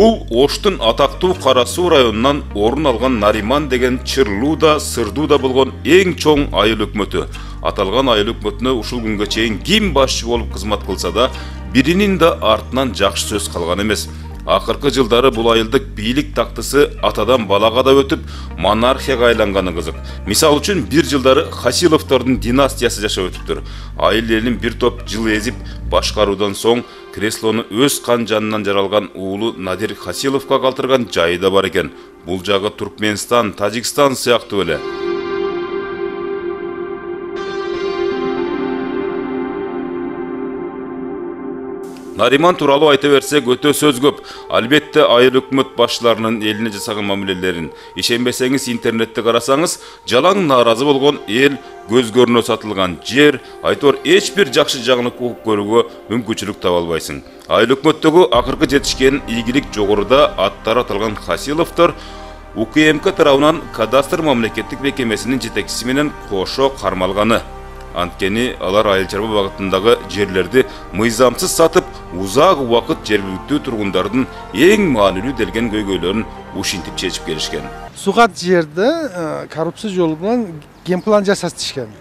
Бул Оштун атактуу Кара Суу районунан орун алган Нариман деген чырлуу да сырдуу да болгон эң чоң айыл өкмөтү. Аталган айыл өкмөтүнө ушул күнгө чейин ким башчы болуп кызмат кылса да, биринин да артынан жакшы сөз калган эмес. Акыркы жылдары бул айылдык бийлик тактысы атадан балага да өтүп, монархияга айланганы кызык. Мисал үчүн бир жылдары Хасиловдордун династиясы жашап өтүптүр. Айыл элин бир топ жыл эзип башкаруудан соң креслону өз кан жанынан жаралган уулу Надир Хасиловго калтырган жайы да бар экен. Бул жагы Туркменстан, Тажикстан сыяктуу эле. Нариман тууралуу айта берсек өтө сөз көп. Албетте айыл өкмөт башчыларынын элине жасаган мамилелерин ишенбесеңиз интернетте карасаңыз, жалаң нааразы болгон эл, көз көрүнө сатылган жер, айтор эч бир жакшы жагын көрүүгө мүмкүнчүлүк таба албайсың. Айыл өкмөттөгү акыркы жетишкен ийгилик жогоруда аттары аталган Хасиловдор УКМК тарабынан кадастр мамлекеттик мекемесинин жетекчиси менен кошо кармалганы. Анткени алар айыл чарба багытындагы жерлерди мыйзамсыз сатып, узак убакыт жергиликтүү тургундардын эң маанилүү делген көйгөйлөрүн ушинтип чечип келишкен. Сугат жерде коррупция жолу менен генплан жасатышкан.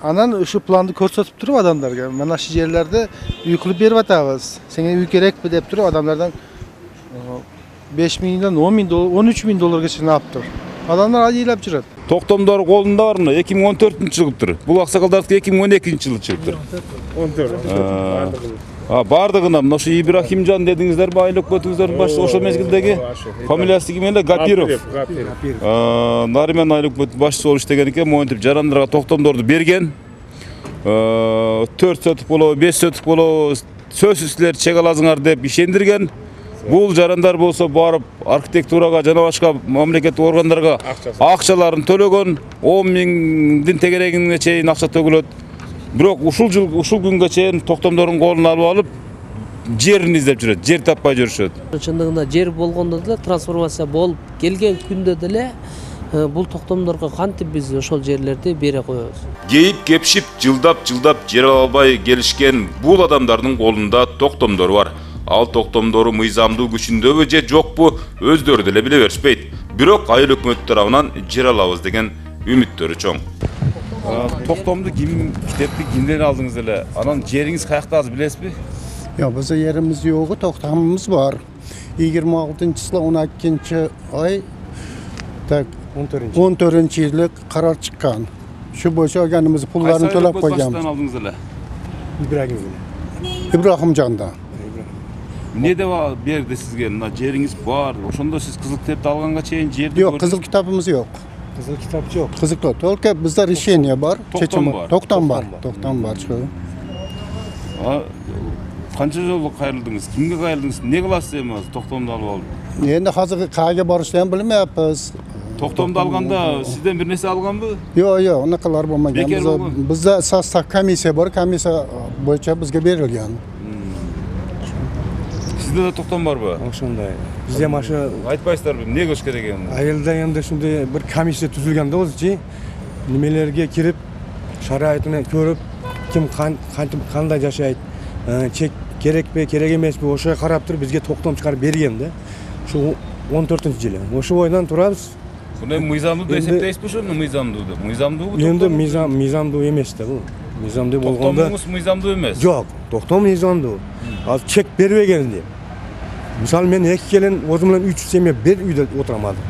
Анан ушу планды көрсөтүп туруп адамдарга, мына ушул жерлерде үй кылып берип атабыз. Сеңе үй керекпи деп туруп адамдардан 5 миңден 10 миң доллар, 13 миң долларга чейин алыптыр. Адамдар айылап жүрөт. Токтомдор колунда бар мына 2014 жылыптыр. Бул аксакалдардыкы 2012 жылы чыгыптыр. 14. Бардыгына мына ушу Ибрахимжан дедиңиздер, айыл өкмөтүңүздөрдүн башчысы ошол мезгилдеги фамилиясы ким эле? Гапиров. Нариман айыл өкмөтүнүн башчысы болуп иштеген экен, монтип жарандарга токтомдорду берген. 4 сотук болобу, 5 сотук болобу, сөзсүз силер чек аласыңар деп ишендирген. Бул жарандар болсо барып архитектурага жана башка мамлекеттик органдарга акчаларын төлөгөн, 10 миңдин тегерегине чейин акча төгүлөт. Бирок ушул күнгө чейин токтомдордун колун алып алып, жерин издеп жүрөт, жер таппай жүрүшөт. Чындыгында жер болгондо деле трансформация болуп келген күндө деле бул токтомдорго кантип биз ошол жерлерди бере коебуз. Кейип кепшип, жылдап жер ала албай келишкен бул адамдардын колунда токтомдор бар. Ал токтомдору мыйзамдуу күчүндөбү же жокпу, өздөрү деле биле беришпейт. Бирок айыл өкмөтү тарабынан жер алабыз деген үмүттөрү чоң. Токтомду китепти кимден алдыңыз эле? Анан жериңиз каякта азыр билесизби? Жок, биздин жерimiz жок, токтомубуз бар. 26-чысла 12-чи ай 14-чи карар чыккан. Şu boşa geldiğimiz pullarını төлөп koyacağım. Kaç aldınız hele? İbrahimcan'da. Ne de var berdi sizge? Жериңиz var. Oşonda siz kızıl kitapta alğanга чейин жерди Yok, kızıl kitabımız yok. Kızıl kitap yok. Kızıl kitap. Только bizde решение var. Toktan var. Toktan var. Kança jolu kayrıldınız? Kimge kayrıldınız? Ne kılasız emas Toktomdu alıp alып? Endi hazır kayga barışlayan bilmeyapız. Toktomdu alganda sizden bir nesi alganbı? Yok, onakalar bolmagan. Bizde sastaq komissiya var. Komissiya boyunca bizge berilgan. Sizde de toktom var mı? Ошондой. Bizde maşı айтпайсыздар mı? Ne göç керек endi? Айылда endi şunday bir komissiya tuzulganda o'zichi nimelerge kirip şaraitini көрүп, kim qanday жашайт, чек керекпи, керек эмеспи, ошого карап туруп бизге токтом чыгарып берген да. Şu 14-жылы. Ошо бойдан турабыз. Bunu mıйзамдуу деп эсептейсизби ошону мыйзамдуу деп? Мыйзамдуу бу? Endi mыйзамдуу эмес да бул. Мыйзамдуу болгондо. Токтомуңуз мыйзамдуу эмес? Жок, токтом мыйзамдуу. Ал чек бербегенди. Misal men 2 kelin özüm bilen 3 seme bir uyda oturamadım.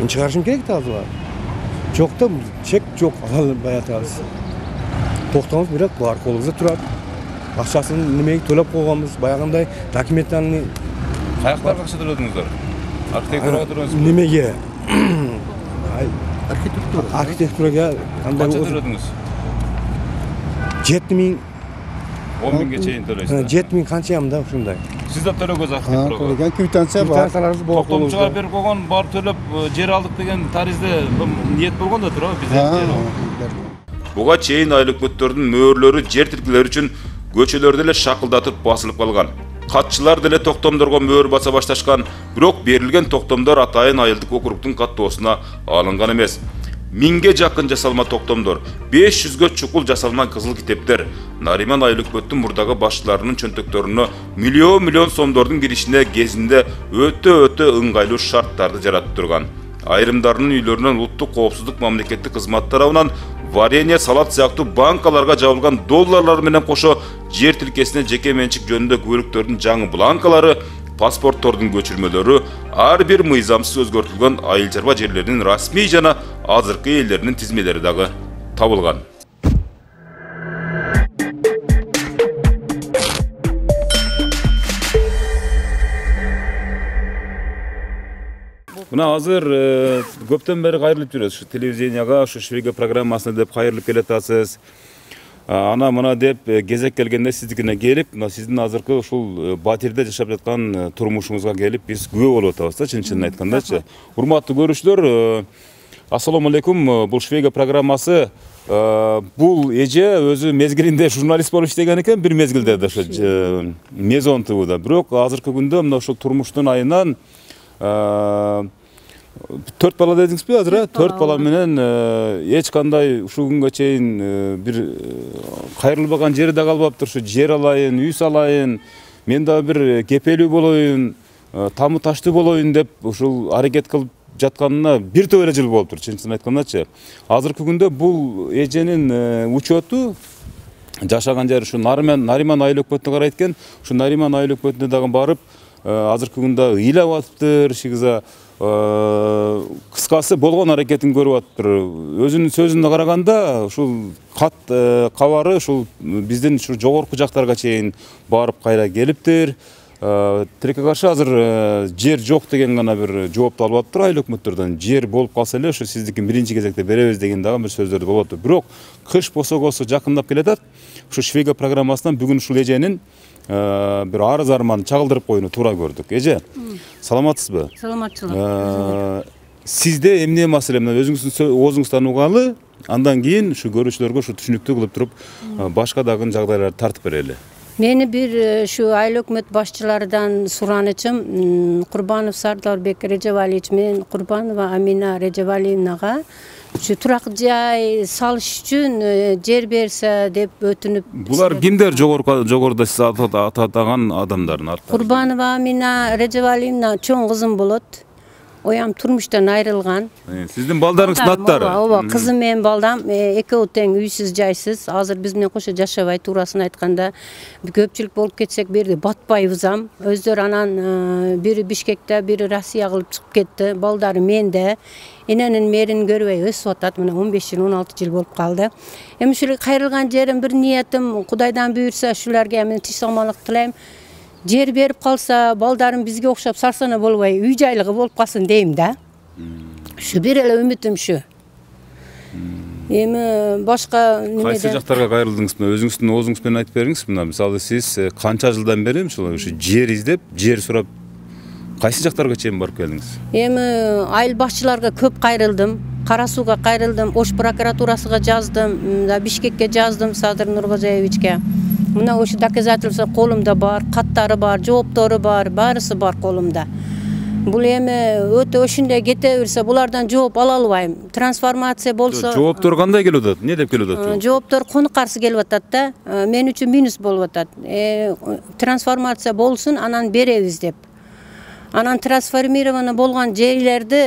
Men çıkarışım керек да azı var. Çok da çek çok alalım bayatağız. Toxtamız birak var kolumuzda turab. Akçasını nimeyi төлөп koygamız, bayağınday dokumentlerini Kayaklarga akça төлөдүңүздөр? Arxitekturaga төлөdүңүzбү? Nimege? Arxitekturaga qanday төлөдүңүz? 7 ming 10 mingге чейин төлөйсүз. 7 ming kançayam da ушундай. Siz de төлөгөз arxitekturaga. Kvitansiya var. Kvitansiyalarыбыз бар. Токтом чыгарып берип койгон, бар төлөп жер алдык деген таризде ниет болгон да тура бизде. Буга чейин айыл өкмөттөрдүн мөөрлөрү жер тилкелери үчүн көчөлөрдө эле шакылдатып басылып калган. Катчылар деле токтомдорго мөөр баса башташкан, бирок берилген токтомдор атайын айылдык округдун каттоосуна алынган эмес. 1000'ge jakın jasalma toktomdor, 500'gө çukul jasalma kızıl kitepler, Nariman Aylökmöttүn murdagı başçılarının çöntöktörünü milyon somdordun girişinde gezinde öte ыңгайлуу şartlardı jaratıp durgan. Ayrımdarının üylörünün Ultuk Koopsuzluk Mamleketlik Kızmat tarabынан Varenya, salat siyaqtуу bankalarga jabılgan dollarlar menen koşo jer tilkesine jeke mençik jönündө kölüktördүn жаңы blankalары, pasporttorдун көчүрмөлөрү, ар бир мыйзамсыз өзгөртүлгөн айыл чарба жерлеринин расмий жана азыркы элдеринин тизмелери дагы табылган. Мына азыр көптөн бери кайрылып жүрөбүз. Ушу телевизиянияга, ушу Швейга программасына деп кайрылып келатасыз. Ана мына деп кезек келгенде сиздикине келип, мына сиздин азыркы ушул Батирде жашап жаткан турмушуңузга келип биз күбө болуп атабыз да, чын айткандачы. Урматтуу көрүүчүлөр, ассаламу алейкум. Бул Швейга программасы. Бул эже өзү мезгилинде журналист болуп иштеген экен, бир мезгилде да ошо Мезон ТВда. Бирок азыркы күндө мына ушул турмуштун айынан 4 бала дедиңизби азыр? 4 бала менен эч кандай ушул күнгө чейин бир кайрылбаган жери да калбаптыр. Ушу жер алайын, үй салайын, мен да бир кепелүү болоюн, тамы таштуу болоюн деп ушул аракет кылып жатканына бир топ эле жыл болуптур, чынын айткандачы. Азыркы күндө бул эженин учету жашаган жери ушу Нариман Аylökmötүнө карайт экен. Ушу Нариман Aylökmöтүнө дагы барып, азыркы күндө ыйлап атыптыр, шигиза кыскасы болгон аракетин көрүп атыптыр. Өзүнүн сөзүнө караганда ушул кат кабары ушул биздин ушу жогорку жактарга чейин барып кайра келиптир. Тилекке каршы азыр жер жок деген гана бир жоопту алып атыптыр Aylökmöттөрдөн. Жер болуп калса эле ушу сиздикин биринчи кезекте беребиз деген дагы бир сөздөрдү болуп атты. Бирок кыш босогосу жакындап келатат. Ушу Швейга программасынан бүгүн ушул эженин bir arız armağını çağıldırıp koyunu tura gördük. Ece, salamatсызбы? Salamatçılık. Sizde emniye masalemden özüңүздүн угалы, andan keyin şu görüşlörgө şu түшүнүктүү кылып туруп, başka dagın жагдайларды тартып берели. Meni bir şu Aylökmöt başçılardan suranычım Kurbanov Sardorbek Recevaliевич men Kurbanova Amina Recevalievnaga şu turak jay salış üçün jer berse dep ötünüp. Bular kimler jogorda siz atatagan adamların arkadan? Kurbanova Amina Recevalievna çoğun kızım bolot. Oyam turmuştan ayrılgan. Sizdin baldarыңыз nаттары? Ооба, kızım men baldam ekөө teң үйсүз жайсыз. Азыр биз менен кошо жашабай, туурасын айтканда көпчүлүк болуп кетсек берди батпайбызам. Өздөрү анан бири Бишкекте, бири Россия кылып чыгып кетти. Балдары менде. Эненин мерин көрбөй өсүп атат. Мына 15 жыл, 16 жыл болуп калды. Эми ушул кайрылган жерим бир ниетим, Кудайдан буйрса ушуларга мен тиш салмалык тилейм. Жер берип калса, балдарым бизге окшоп сарсана болбой, үй жайлыгы болуп калсын дейм да. Şu bir эле үмүтүм şu. Эми башка немеде. Кайсы жактарга кайрылдыңызбы? Өзүңүздүн оозуңуз менен айтып бериңиз. Мына мисалы сиз канча жылдан бери ушул жер издеп, жер сурап кайсы жактарга чейин барып келдиңиз? Эми айыл башчыларга көп кайрылдым. Кара Сууга кайрылдым, Ош прокуратурасына жаздым, Бишкекке жаздым Садыр Нуркожоевичке. Мына ошо доказательство колумда бар, каттары бар, жооптору бар, баарысы бар колумда. Бул эми өтө ошондой кете берсе, булардан жооп ала албайм. Трансформация болсо, Жооптор кандай келип атат? Эмне деп келип атат? Жооптор кону каршы келип атат да. Мен үчүн минус болуп атат. Трансформация болсун, анан беребиз деп. Анан трансформировано болгон жерлерди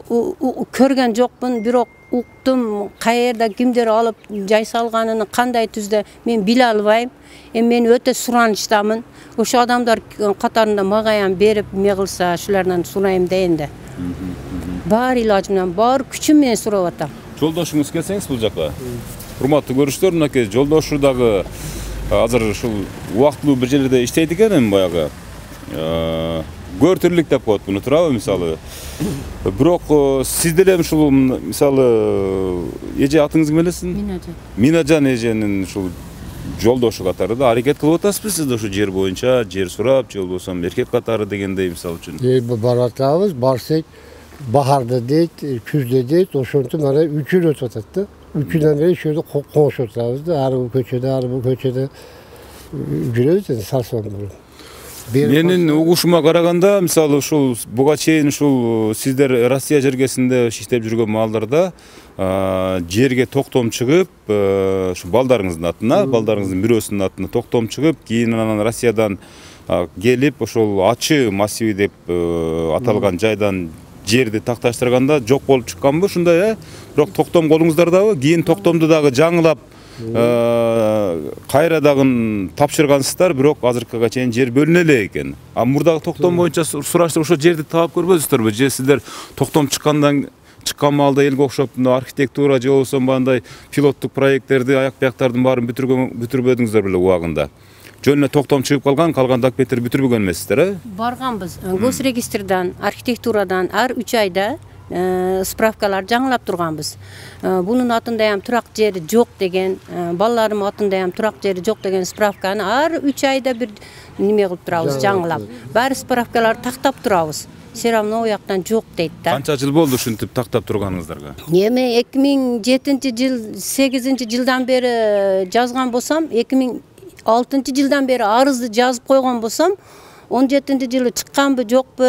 көргөн жокмун, бирок уктум каерда кимдер алып жай салганын, кандай түздө мен биле албайм. Мен өтө суранычтамын. Ошо адамдар катарында магаян берип, эмне кылса, ушулардан сурайм дейин да. Бар илажым менен, бар күчүм менен сурап атам. Жолдошуңуз келсеңиз бул жака. Урматтуу көрүүчүлөр, мынакей жолдошу дагы азыр ушул убактылуу бир жерлерде иштейт экен, эми баягы көртүрлүк деп коет буну, туурабы мисалы. Бирок сиз деле ушул мисалы эже атыңыз ким элесин? Минажан. Минажан эженин ушул жолдошу катары аракет кылып атасызбы сиз ошо жер боюнча, жер сурап, же болбосо эркек катары дегендей мисалы үчүн? Баратабыз, барсек бахарда дейт, күздө дейт, ошентип мына 3 жыл өтүп атат да. 3 жылдан бери ошо кошуп атабыз да, ары бул көчөдө, ары бул көчөдө жүрөбүз, сарсон болуп. Менин угушума караганда, мисалы ушул буга чейин ушул сиздер Россия жергесинде иштеп жүргөн маалдарда жерге токтом чыгып, ушу балдарыңыздын атына, балдарыңыздын бирөөсүнүн атына токтом чыгып, кийин анан Россиядан келип ошол ачы массиви деп аталган жайдан жерди такташтырганда жок болуп чыкканбы ушундай, бирок токтом колуңуздардабы, кийин токтомду дагы жаңылап кайра дагы тапшыргансыздар, бирок азыркыга чейин жер бөлүнө элек экен. А мурдагы токтом боюнча сураштырып ошол жерди таап көрбөдүңүздөрбү? Же сиздер токтом чыккан маалда элге окшоп архитектура же болбосо мындай пилоттук проекттерди, аяк бияктардын баарын бүтүрбөдүңүздөр беле убагында? Жөн эле токтом чыгып калган документтерди бүтүрбөгөн эмессиздер, Барганбыз. Госрегистрдан, архитектурадан ар 3 айда справкалар жаңылап турганбыз. Бунун атында турак жери жок деген, балаларым атында турак жери жок деген справканы ар 3 айда бир неме кылып турабыз, жаңылап. Баары справкалар тактап турабыз. Все равно уяктан жок дейт да. Канча жыл болду ушинтип тактап турганыңыздарга? Эми 2007-жыл, 8-жылдан бери жазган болсом, 2006-жылдан бери арызды жазып койгон болсом, 17-жылы чыкканбы жокпу,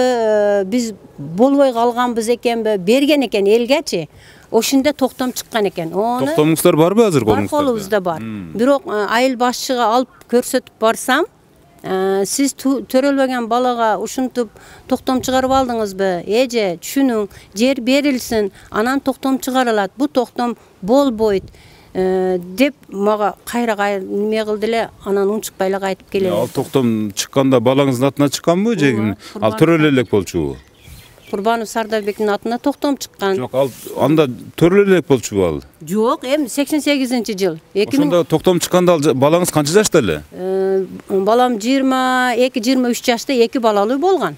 биз болбой калганбыз экенби, берген экен элгечи. Ошондо токтом чыккан экен. Токтомуңуздар барбы азыр колуңузда? Бар, колубузда бар. Бирок айыл башчыга алып көрсөтүп барсам, сиз төрөлбөгөн балага ушинтип токтом чыгарып алдыңызбы? Эже, түшүнүң, жер берилсин, анан токтом чыгарылат. Бу токтом болбойт деп мага кайра неме кылды эле, анан унчукпай эле кайтып келе. Ал токтом чыкканда балаңыздын атына чыкканбы же ал төрөлө элек болчубу? Курбанов Сардарбектин атына токтом чыккан. Жок, ал анда төрөлө элек болчубу ал? Жок, эми 88-жыл. Ошондо токтом чыкканда балаңыз канча жашта эле? Балам 22-23 жашта 2 балалуу болгон.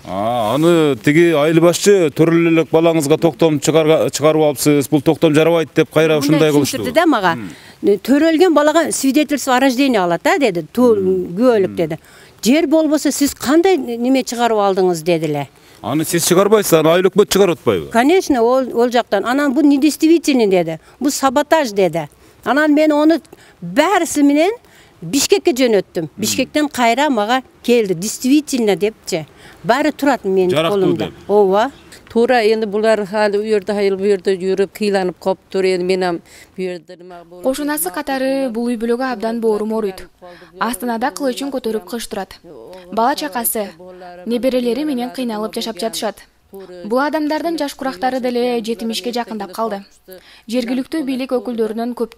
Аны тиги айыл башчы төрөлө элек балаңызга токтом чыгарып алыпсыз, бул токтом жарабайт деп кайра ушундай кылыштыбы? Түшүндүрдү да мага. Төрөлгөн балага свидетельство о рождении алат деди, күбөлүк деди. Жер болбосо сиз кандай неме чыгарып алдыңыз дедиле. Аны сиз чыгарбайсыз, аны айыл өкмөт чыгарып атпайбы? Конечно, ол жактан. Анан бу недействительный деди. Бу саботаж деди. Анан мен оны баарысы менен Бишкекке жөнөттүм. Бишкектен кайра мага келди. Действительно депчи. Баары турат менин колумда. Ооба. Туура, энди булар хали у жерде айыл, бу жерде жүрүп кыйланып калыптыр. Энди мен ham бу жерде нема болуп. Кошунасы катары бул үй бүлөгө абдан боорум оруйт. Астанада кылычын көтөрүп кыш турат. Бала чакасы, неберелери менен кыйналып жашап жатышат. Бул адамдардын жаш курактары деле жетимишке жакындап калды. Жергиликтүү бийлик өкүлдөрүнөн көп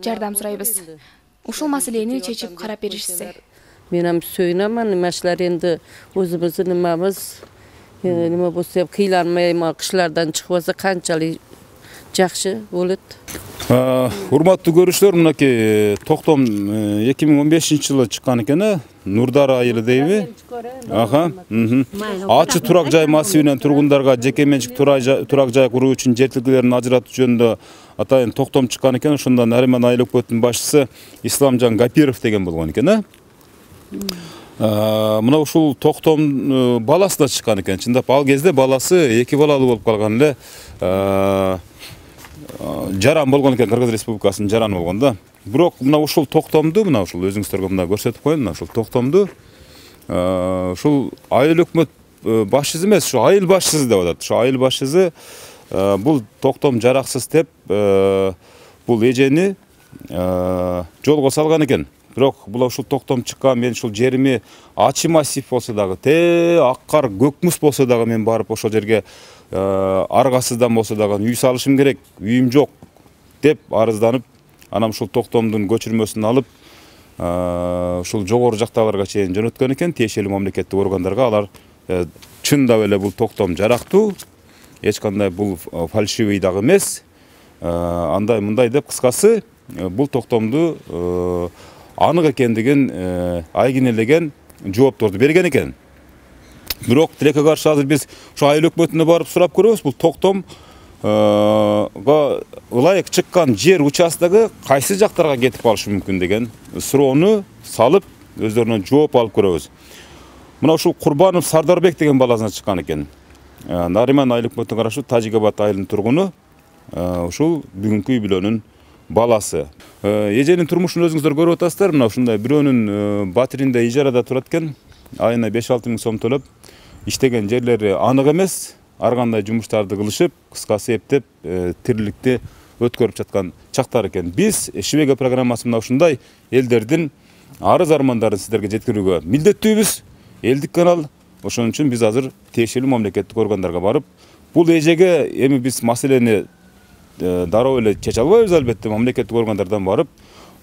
жардам сурайбыз. Ушул маселени чечип карап беришсе. Мен ham сөйнөмөн, немешилер энди өзүбүздүн немебиз, неме болсо кыйланмай кышлардан чыкпаса канчалык жакшы болот. Урматтуу көрүүчүлөр, мынакей токтом 2015-жылы чыккан экен, Нурдар айылы дейби? Ачы турак жай массивинен тургундарга жеке менчик турак жай куруу үчүн жер тилкелерин ажыратуу жөнүндө атайын токтом чыккан экен. Ошондон Нариман айыл өкмөтүнүн башчысы Исламжан Гапиров деген болгон экен. Мына ушул токтом баласы да чыккан экен. Чындап ал кезде баласы 2 балалуу болуп калган эле. Жаран болгон экен, Кыргыз Республикасынын жараны болгон да. Бирок мына ушул токтомду, мына ушул өзүңүздөргө мына көрсөтүп коеюн, мына ушул токтомду ушул айыл өкмөт башчысы эмес, ушу айыл башчысы деп атат. Ушу айыл башчысы бул токтом жараксыз деп бул эжени жолго салган экен. Бирок бул ушул токтом чыккан, мен ушул жерими ачы массив болсо дагы, аккар көк муз болсо дагы мен барып ошол жерге аргасыздан болсо дагы үй салышым керек, үйүм жок деп арызданып, анан ушул токтомдун көчүрмөсүн алып, ушул жогору жактагыларга чейин жөнөткөн экен, тиешелүү мамлекеттик органдарга. Алар чындап эле бул токтом жарактуу, эч кандай бул фальшивый дагы эмес, андай мындай деп кыскасы бул токтомду анык экендигин айгинелеген жоопторду берген экен. Бирок тилекке каршы азыр биз ушу айыл өкмөтүнө барып сурап көрөбүз, бул токтомго ылайык чыккан жер участогу кайсы жактарга кетип калышы мүмкүн деген суроону салып, өздөрүнөн жооп алып көрөбүз. Мына ушул Курбанов Сардарбек деген баласына чыккан экен. Нариман айыл өкмөтүнө караштуу Тажигабад айылынын тургуну, ушул бүгүнкү үй бүлөнүн баласы. Эженин турмушун өзүңүздөр көрүп атасыздар. Мына ушундай бирөөнүн батиринде ижарада турат экен. айына 5-6 миң сом төлөп иштеген жерлери анык эмес, ар кандай жумуштарды кылышып, кыскасы эптеп тириликти өткөрүп жаткан чактар экен. Биз Шибеге программасы мына ушундай элдердин арыз армандарын сиздерге жеткирүүгө милдеттүүбүз. Элдик канал. Ошон үчүн биз азыр тиешелүү мамлекеттик органдарга барып, бул эжеге эми биз маселени дароо эле чече албайбыз албетте. Мамлекеттик органдардан барып,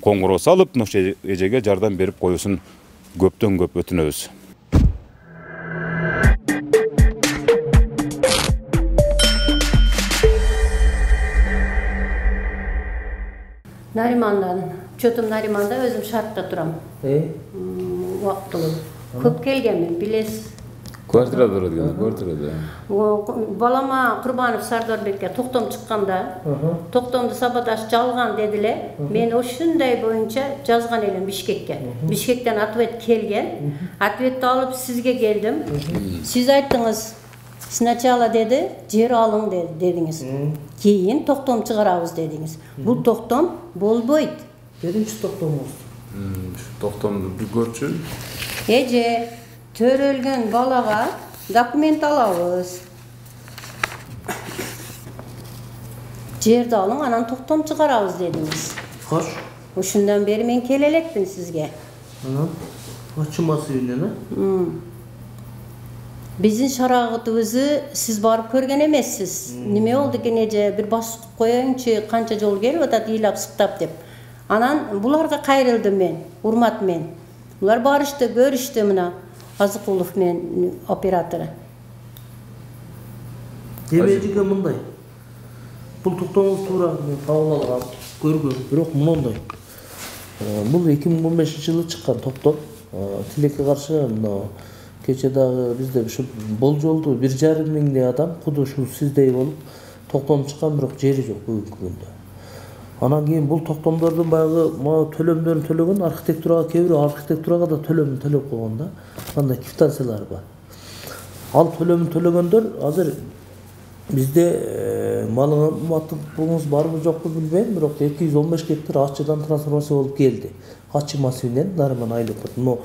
коңгуроо салып, ошо эжеге жардам берип коюусун көптөн көп өтүнөбүз. Наримандан, чөтüm Нариманда өзüm шартта турам. Вактылы. Көп келгенмин, билесиз. Квартирада турат экен, квартирада. Балама Курбанов Сардорбекке токтом чыкканда, токтомду сабадаш жалган дедиле. Мен ошундай боюнча жазган элем Бишкекке. Бишкектен ответ келген. Ответти алып сизге келдим. Сиз айттыңыз, сначала деди, жер алың дедиңиз. Кийин токтом чыгарабыз дедиңиз. Бул токтом болбойт. Биринчи токтомуз. Токтомду бир көрчү. Эже төрөлгөн балага документ алабыз. Жерди алың, анан токтом чыгарабыз дедиңиз. Кош. Ошундан бери мен келе элекмин сизге. Ачымасы үйүнөн, Биздин шарагытыбызды сиз барып көргөн эмессиз. Неме болду экен эже, бир бас коеюңчу, канча жол келип атат ыйлап сыктап деп. Анан буларга кайрылдым мен, урмат мен. Булар барышты, көрүштү мына Азыкулов мен оператору. Демежиге мындай. Бул токтомуз туура мен табыл алгам, көргөм, бирок мындай. Бул 2015-жылы чыккан токтом. Тилекке каршы мына кече дагы бизде ушу болжолду 1,5 миңдей адам куду ушул сиздей болуп токтом чыккан, бирок жери жок бүгүнкү күндө. Анан кийин бул токтомдордун баягы төлөмдөрүн төлөгөн, архитектурага кээ-бирөө архитектурага да төлөмүн төлөп койгон да. Андай квитанциялар бар. Ал төлөмүн төлөгөндөр азыр бизде маалыматыңыз барбы жокпу билбейм, бирок 215 гектар ачыдан трансформация болуп келди. Ачы массивинен Нариман Айлыкмыт. Но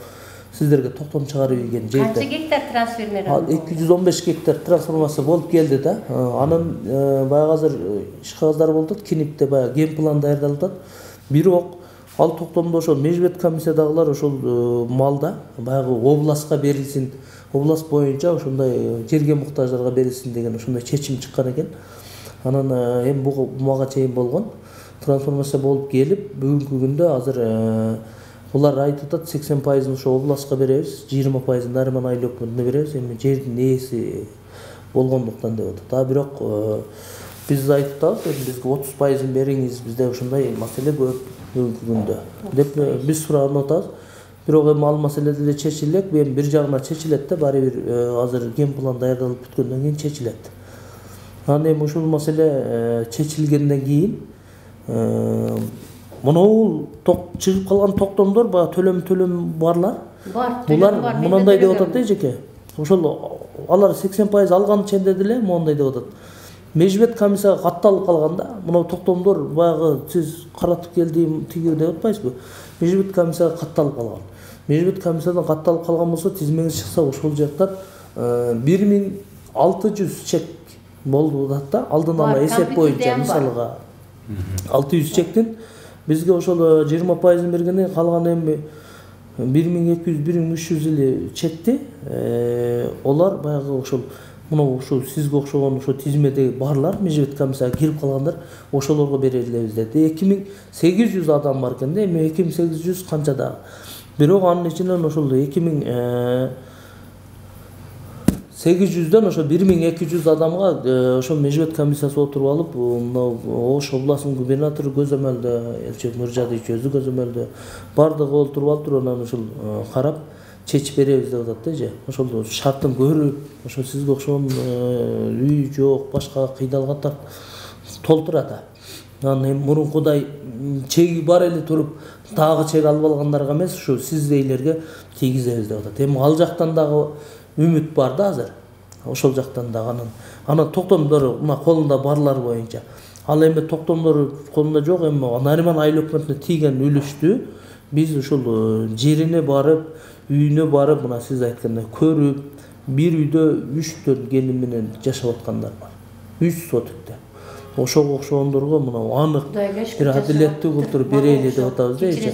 сиздерге токтом чыгарып ийген жерде. Канча гектар трансформация? 215 гектар трансформация болуп келди да. Анын баягы азыр иш кагаздар болуп атат, Кинипте баягы ген план даярдалып атат. Бирок ал токтомдо ошол межбет комиссиядагылар ошол малда баягы областка берилсин, област боюнча ошондой жерге муктаждарга берилсин деген ошондой чечим чыккан экен. Анан эми мага чейин болгон трансформация болуп келип, бүгүнкү күндө азыр булар айтып атат 80% ошо областка беребиз, 20% Нариман Айлыкмытына беребиз. Эми жердин ээси болгондуктан деп атат. А бирок биз айтып атабыз, бизге 30% бериңиз, бизде ушундай маселе көп бүгүнкү күндө деп биз суранып атабыз. Бирок эми ал маселе деле чечилет, эми бир жагынан чечилет да, баары бир азыр ген план даярдалып бүткөндөн кийин чечилет. Анан эми ушул маселе чечилгенден кийин Мынау чыгып калган токтомдор баягы төлөм барлар. Булар мындай деп атат да эжеке. Ошол алар 80% алган ченде деле мындай деп атат. Межбет комиссияга катталып калганда, мынау токтомдор баягы сиз каратып келдим тиги деп атпайсызбы? Межбет комиссияга катталып калган. Межбет комиссиядан катталып калган болсо, тизмеңиз чыкса ошол жактан 1600 чек болду да, алдын ала эсеп боюнча мисалга 600 чектин бизге ошол 20% бергенде калган эми 1200-1300 эле чекти олар баягы ошол мына ошол сизге окшогон ошо тизмедеги барлар межбет комиссияга кирип калгандар ошолорго берелебиз деди. 2800 адам бар экен да, эми 2800 канча дагы. Бирок анын ичинен ошол 2800дөн ошо 1200 адамга ошо межбет комиссиясы отуруп алып, Ош областынын губернатору көзөмөлдө, Элчек Нуржадыевич өзү көзөмөлдө бардыгы отуруп алыптыр, анан ошол карап чечип беребиз деп атат да же. Ошол шартын көрүп, ошо сизге окшогон үй жок, башка кыйдалган толтурат. Анан эми мурункудай чеги бар эле туруп, дагы чек алып алгандарга эмес, ушу сиздейлерге тийгизебиз деп атат. Эми ал жактан дагы үмүт бар да азыр. Ошол жактан дагы анан токтомдор мына колунда барлар боюнча. Ал эми токтомдор колунда жок, эми Нариман Айлыкмытына тийген үлүштү биз ушул жерине барып үйüne barып мына сиз айткандай көрүп, bir үйдө 3 келин менен жашап аткандар бар. 3 сотикте. Ошого окшогондорго мына анык бир адилеттүү кылтыр берели деп атабыз да эже.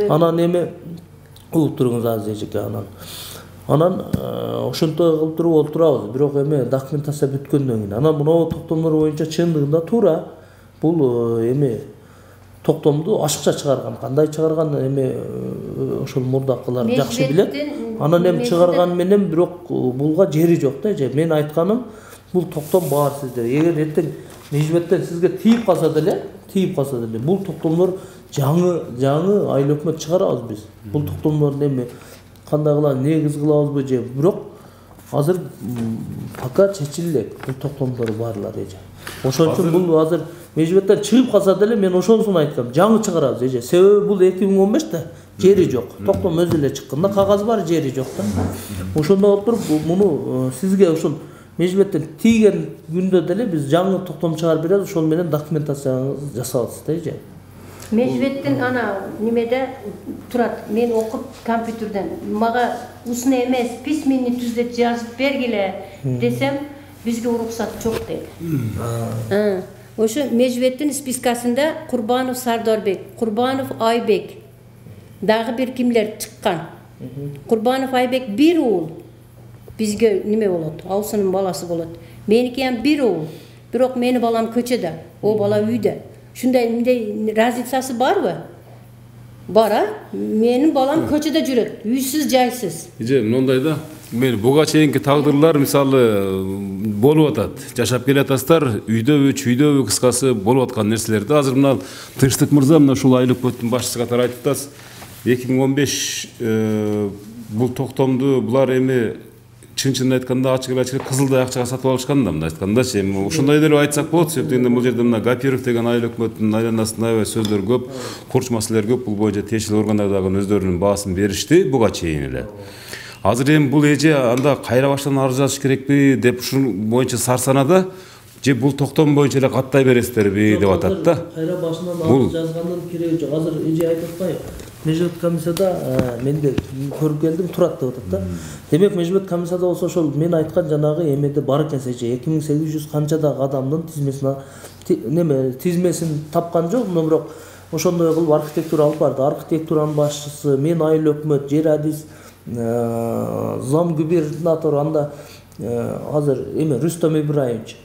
Анан эме угуп туруңуз азыр эжеке анан ошонтой кылып туруп олтурабыз. Бирок эме документация бүткөндөн кийин анан мына токтомдор боюнча чындыгында туура бул эме токтомду ашыкча чыгарган. Кандай чыгарган эме ошол мурдакылар жакшы билет. Анан эми чыгарган менен бирок булга жери жок да эже. Мен айтканым бул токтом бар сизде. Эгер эртең мejbеттен сизге тийип калса деле, бул токтомдор жаңы айыл өкмөт чыгарабыз биз. Бул токтомдорду эми кандай кылабыз, негиз кылабызбы же, бирок азыр пока чечилек бул токтомдор барлар эже. Ошон үчүн бул азыр мejbеттен чыгып калса деле мен ошонусун айткам, жаңы чыгарабыз эже. Себеби бул 2015-те жери жок. Токтом өзү эле чыкканда кагаз бар, жери жок да. Ошондо отуруп муну сизге ошол мejbеттен тийген күндө деле биз жаңы токтом чыгарып беребиз, ошол менен документацияңызды жасабыз да эже. Mejbettin ana nimede turat. Men okup kompüterden. Maga usunu emez, pismini tüzdet yazıp bergile desem bizge ruhsat çok dedi. Oşu Mejbettin spiskasında Kurbanov Sardorbek, Kurbanov Aybek dağı bir kimler çıkkan. Kurbanov Aybek bir oğul. Bizge nime bolat? Avsının balası bolat. Meniki hem bir oğul. Birok meni balam köçede. O bala üyde. Şunday razitsası var mı? Bara. Menin balam köçede jüret. Üysüz, jaysız. Eje, mындай да. Мен буга чейинки тагдырлар мисалы болуп атат. Жашап келатасыздар, үйдөбү, чүйдөбү, кыскасы болуп аткан нерселерди азыр мына Тынчтык мырза мына ушул айыл өкмөттүн башчысы катары айтып атасыз. 2015 бул токтомду булар эми чын айтканда ачык кызылдай акчага сатып алышкан да мындай айткандачы. Эми ушундай деле айтсак болот. Себептен бул жерде мына Гапиров деген айыл өкмөттүнүн айланасында сөздөр көп, курч маселелер көп. Бул боюнча тиешелүү органдар дагы өздөрүнүн баасын беришти буга чейин эле. Азыр эми бул эже анда кайра баштан арыз жазыш керекпи деп ушун боюнча сарсанада же бул токтом боюнча эле каттай бересиздерби деп атат да. Кайра башынан арыз жазгандан кереги жок. Азыр эже айтып атпайбы? Мejbet комиссияда мен де көрүп келдим, турат деп атат да. Демек мejbet комиссияда болсо ошол мен айткан жанагы эмеде бар экен эже 2800 канчадагы адамдын тизмесин тапкан жок, бирок ошондой кылып архитектура алып барды. Архитектуранын башчысы, мен айыл өкмөт, жер адис зам губернатор анда азыр эме Рустам Ибраевич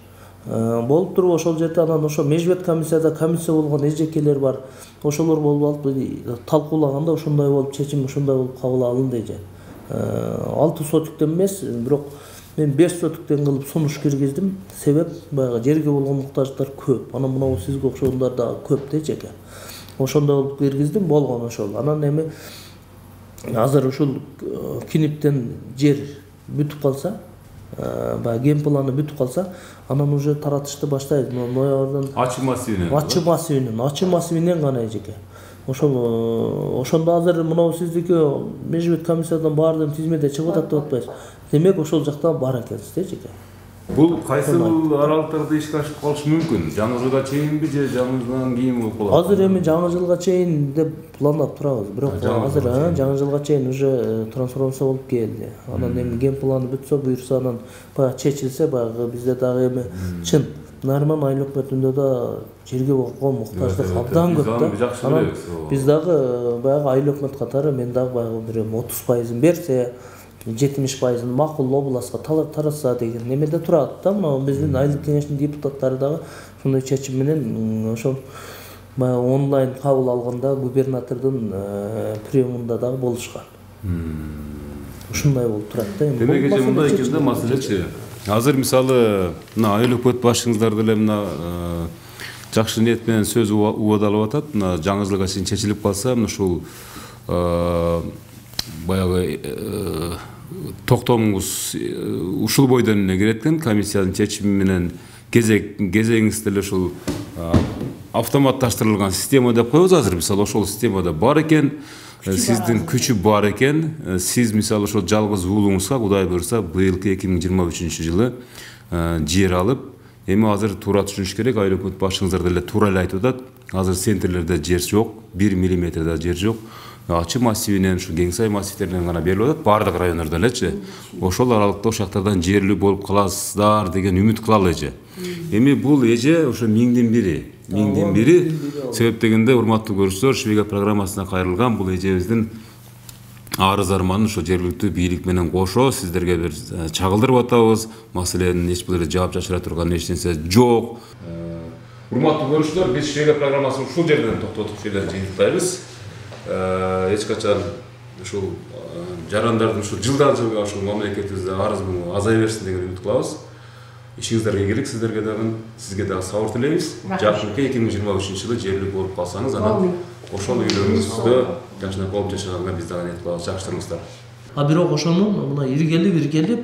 болуп туруп ошол жерде анан ошо мejbet комиссияда комиссия болгон эжекелер бар. Ошолор болуп алып талкуулаганда ошондой болуп чечим ошондой болуп кабыл алынды эже. 6 сотиктен эмес, бирок мен 5 сотиктен кылып сунуш киргиздим. Себеп баягы жерге болгон муктаждар көп. Анан мына сизге окшогондар да көп да эжеке. Ошондой болуп киргиздим, болгон ошол. Анан эми азыр ушул киниптен жер бүтүп калса, баягы ген планы бүтүп калса, анан уже таратышты баштайбыз. Ноябрдан ачы массивинен гана эжеке. Ошондо азыр мына сиздики мejbet комиссиядан баардыгы тизмеде чыгып атат деп атпайсыз. Демек ошол жакта бар экенсиз да эжеке. Бул кайсы аралыктарда ишке ашып калышы мүмкүн? Жаңы жылга чейинби же жаңы жылдан кийин болуп калат? Азыр эми жаңы жылга чейин деп пландап турабыз. Бирок азыр жаңы жылга чейин уже трансформация болуп келди. Анан эми ген планы бүтсө, буйрса анан баягы чечилсе, баягы бизде дагы эми чын Нарман айыл өкмөтүндө да жерге болгон муктаждык абдан көп да. Анан биз дагы баягы айыл өкмөт катары мен дагы баягы бир 30% берсе, 70% макул областка таратса деген немеде турат да. Мына биздин айылдык кеңештин депутаттары дагы ушундай чечим менен ошол баягы онлайн кабыл алганда губернатордун приемунда дагы болушкан. Ушундай болуп турат да. Демек эже мындай экен да маселечи. Азыр мисалы мына айыл өкмөт башчыңыздар деле мына жакшы ниет менен сөз убадалап атат. Мына жаңы жылга чейин чечилип калса, мына ушул баягы токтомуңуз ушул бойдон эле кирет экен. Комиссиянын чечими менен кезегиңизде эле ушул автоматташтырылган система деп коебуз. Азыр мисалы ошол системада бар экен. Сиздин күчү бар экен. Сиз мисалы ошол жалгыз уулуңузга Кудай буйрса быйылкы 2023-жылы жер алып, эми азыр туура түшүнүш керек. Айыл өкмөт башчыңыздар деле туура эле айтып атат. Азыр центрлерде жер жок, 1 миллиметрде жер жок. Ачы массивинен, ушу Кеңсай массивтеринен гана берилип атат, бардык райондордо элечи. Ошол аралыкта ошактардан жерлүү болуп каласыздар деген үмүт кылалы эже. Эми бул эже ошо миңдин бири. Себеп дегенде, урматтуу көрүүчүлөр, Швейга программасына кайрылган бул эжебиздин арыз арманын ошо жергиликтүү бийлик менен кошо сиздерге бир чагылдырып атабыз. Маселенин эч бир жаап жашыра турган эч нерсе жок. Урматтуу көрүүчүлөр, биз Швейга программасын ушул жерден токтотуп жыйынтыктайбыз. Эч качан ушул жарандардын ушул жылдан жылга ушул мамлекетибизде арыз буну азая берсин деген үмүт кылабыз. Ишиңиздерге ийгилик, сиздерге дагы, сизге дагы сабыр тилейбиз. Жакынкы 2023-жылы жерлүү болуп калсаңыз, анан ошол үйлөрүңүздө жашынап болуп жашаганга биз дагы ниет кылабыз. Жакшырыңыздар. Бирок ошонун мына иргелип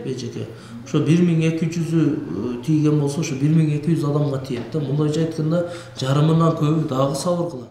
эжеке ошо 1200 тийген болсо ошо 1200 адамга тиет да. Мындайча айтканда жарымынан көбү дагы сабыр кылат.